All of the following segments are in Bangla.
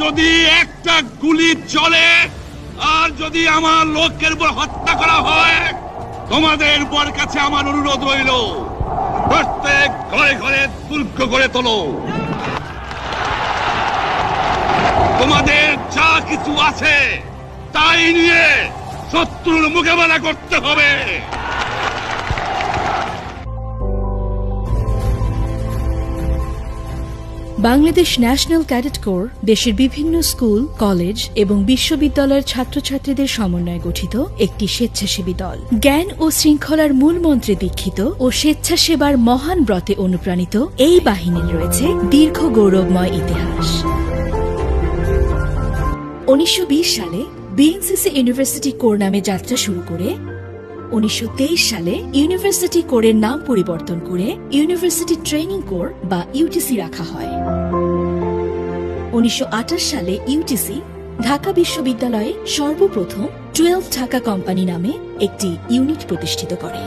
যদি একটা গুলি চলে আর যদি আমার লোকের উপর হত্যা করা হয়, তোমাদের উপর কাছে আমার অনুরোধ রইল, প্রত্যেক ঘরে ঘরে দুর্গ গড়ে তোলো। তোমাদের যা কিছু আছে তাই নিয়ে শত্রুর মোকাবেলা করতে হবে। বাংলাদেশ ন্যাশনাল ক্যাডেট কোর দেশের বিভিন্ন স্কুল, কলেজ এবং বিশ্ববিদ্যালয়ের ছাত্রছাত্রীদের সমন্বয়ে গঠিত একটি স্বেচ্ছাসেবী দল। জ্ঞান ও শৃঙ্খলার মূল মন্ত্রে দীক্ষিত ও স্বেচ্ছাসেবার মহান ব্রতে অনুপ্রাণিত এই বাহিনীর রয়েছে দীর্ঘ গৌরবময় ইতিহাস। 1920 সালে বিএনসিসি ইউনিভার্সিটি কোর নামে যাত্রা শুরু করে 1923 সালে ইউনিভার্সিটি কোরের নাম পরিবর্তন করে ইউনিভার্সিটি ট্রেনিং কোর বা ইউটিসি রাখা হয়। 1928 সালে ইউটিসি ঢাকা বিশ্ববিদ্যালয়ে সর্বপ্রথম 12 ঢাকা কোম্পানি নামে একটি ইউনিট প্রতিষ্ঠিত করে।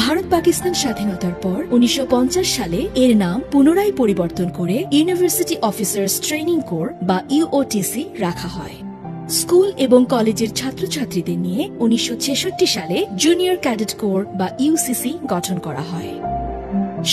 ভারত পাকিস্তান স্বাধীনতার পর 1950 সালে এর নাম পুনরায় পরিবর্তন করে ইউনিভার্সিটি অফিসার্স ট্রেনিং কোর বা ইউওটিসি রাখা হয়। স্কুল এবং কলেজের ছাত্রছাত্রীদের নিয়ে 1966 সালে জুনিয়র ক্যাডেট কোর বা ইউসিসি গঠন করা হয়।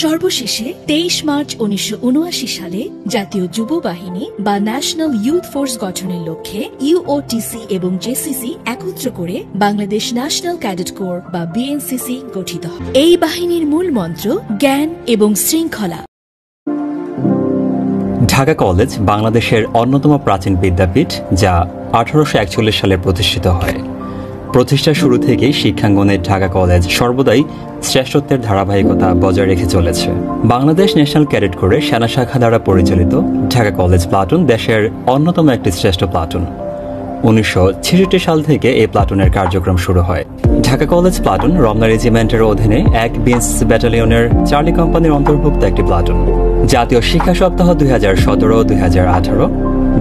সর্বশেষে 23 মার্চ 1979 সালে জাতীয় যুব বাহিনী বা ন্যাশনাল ইউথ ফোর্স গঠনের লক্ষ্যে ইউওটিসি এবং জেসিসি একত্র করে বাংলাদেশ ন্যাশনাল ক্যাডেট কোর বা বিএনসিসি গঠিত হয়। এই বাহিনীর মূল মন্ত্র জ্ঞান এবং শৃঙ্খলা। ঢাকা কলেজ বাংলাদেশের অন্যতম প্রাচীন বিদ্যাপীঠ, যা 1841 সালে প্রতিষ্ঠিত হয়। প্রতিষ্ঠার শুরু থেকেই শিক্ষাঙ্গনে ঢাকা কলেজ সর্বদাই শ্রেষ্ঠত্বের ধারাবাহিকতা বজায় রেখে চলেছে। বাংলাদেশ ন্যাশনাল ক্যাডেট কোরের সেনা শাখা দ্বারা পরিচালিত ঢাকা কলেজ প্লাটুন দেশের অন্যতম একটি শ্রেষ্ঠ প্লাটুন। 1966 সাল থেকে এই প্লাটুনের কার্যক্রম শুরু হয়। ঢাকা কলেজ প্লাটুন রমনা রেজিমেন্টের অধীনে এক বিএনসিসি ব্যাটালিয়নের চার্লি কোম্পানির অন্তর্ভুক্ত একটি প্লাটুন। জাতীয় শিক্ষা সপ্তাহ 2017, 2018,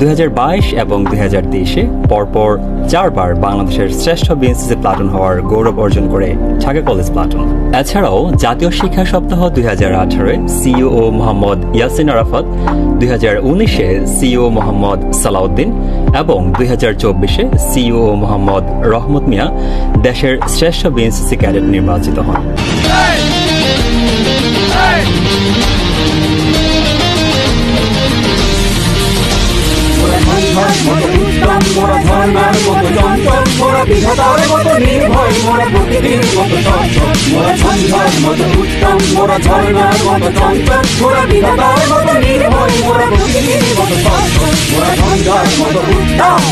2022 এবং 2023-এ পরপর 4 বার বাংলাদেশের শ্রেষ্ঠ বিএনসিসি প্লাটুন হওয়ার গৌরব অর্জন করে ঢাকা কলেজ প্লাটুন। এছাড়াও জাতীয় শিক্ষা সপ্তাহ 2018-এ সিইও মোহাম্মদ ইয়াসিন আরাফাত, 2019-এ সিইও মোহাম্মদ সালাউদ্দিন এবং 2024-এ সিইও মোহাম্মদ রহমত মিয়া দেশের শ্রেষ্ঠ বিএনসিসি ক্যাডেট নির্বাচিত হন। মোরা ঝর্ণার মতো চঞ্চল, মোরা বিধাতার মতো নির্ভয়, মোরা প্রকৃতির মতো সচ্ছল। মোরা ঝঞ্ঝার মতো উত্তম, মোরা ঝর্ণার মতো চঞ্চল, মোরা বিধাতার মতো নির্ভয়, মোরা প্রকৃতির মতো সচ্ছল। মোরা ঝঞ্ঝার মতো উত্তম।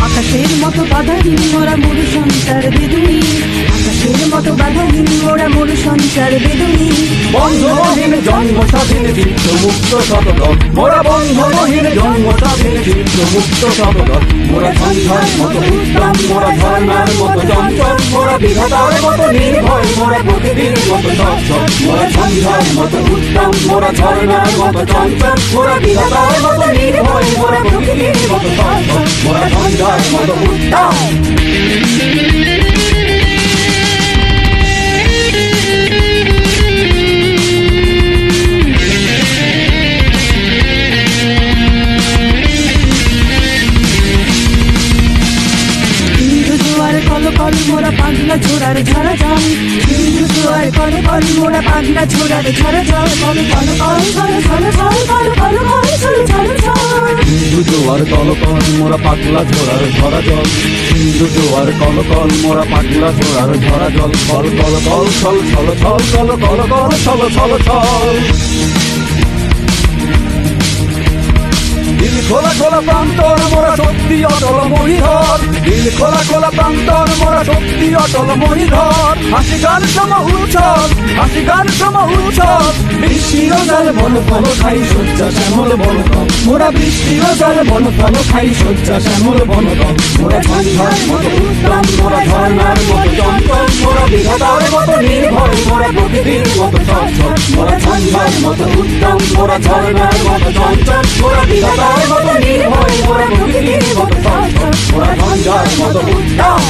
আকাশের মতো বাধাহীন মোরা মরু সঞ্চার বেদুনি, আকাশের মতো বাধাহীন মোরা মরু সঞ্চার বেদুনি। বন্ধনহীন জন্ম স্বাধীন চিত্ত মুক্ত শতদল, মোরা বন্ধনহীন জন্ম স্বাধীন চিত্ত মুক্ত শতদল। মোরা ঝঞ্ঝার মতো উত্তম, মোরা ঝর্ণার মতো চঞ্চল, মোরা বিধাতার মতো নির্ভয়, মোরা প্রকৃতির মতো সচ্ছল। মোরা ঝঞ্ঝার মতো উত্তম, মোরা ঝর্ণার মতো চঞ্চল, মোরা বিধাতার মতো নির্ভয়, মোরা প্রকৃতির মতো সচ্ছল। মোরা ঝঞ্ঝার মতো উত্তম। কল মোরা পাগলা ঝোড়ার ঝরা জল, সিন্ধু জোয়ার কল কল মোরা পাগলা ঝোড়ার ঝরা জল। কল কল কল ঝল ঝল ঝল কল কল কল ঝল ঝল ঝল। সিন্ধু জোয়ার কল কল মোরা পাগলা ঝোড়ার ঝরা জল, সিন্ধু জোয়ার কল কল মোরা পাগলা ঝোড়ার ঝরা জল। কল কল কল ছল ছল ছল কল কল কল ছল ছল ছল। খোলা খোলা প্রান্তর মোরা শক্তি অটল মহিধর, দিল খোলা খোলা প্রান্তর মোরা শক্তি অটল মহিধর। হাসি গান সম উচ্ছল, হাসি গান সম উচ্ছল, বৃষ্টির জল বন ফল খাই শয্যা শ্যামল বনতল, মোরা বৃষ্টির জল বন ফল খাই শয্যা শ্যামল বনতল। মোরা ঝঞ্ঝার মতো উত্তম, মোরা ঝর্ণার মতো চঞ্চল, মোরা বিধাতার মতো নির্ভয়, মোরা প্রকৃতির মতো চঞ্চল। মোরা ঝঞ্ঝার মতো উত্তম, মোরা ঝর্ণার মতো চঞ্চল, মোরা বিধাতার মতো নির্ভয়, মোরা প্রকৃতির মতো চঞ্চল। মোরা ঝঞ্ঝার মতো উত্তম।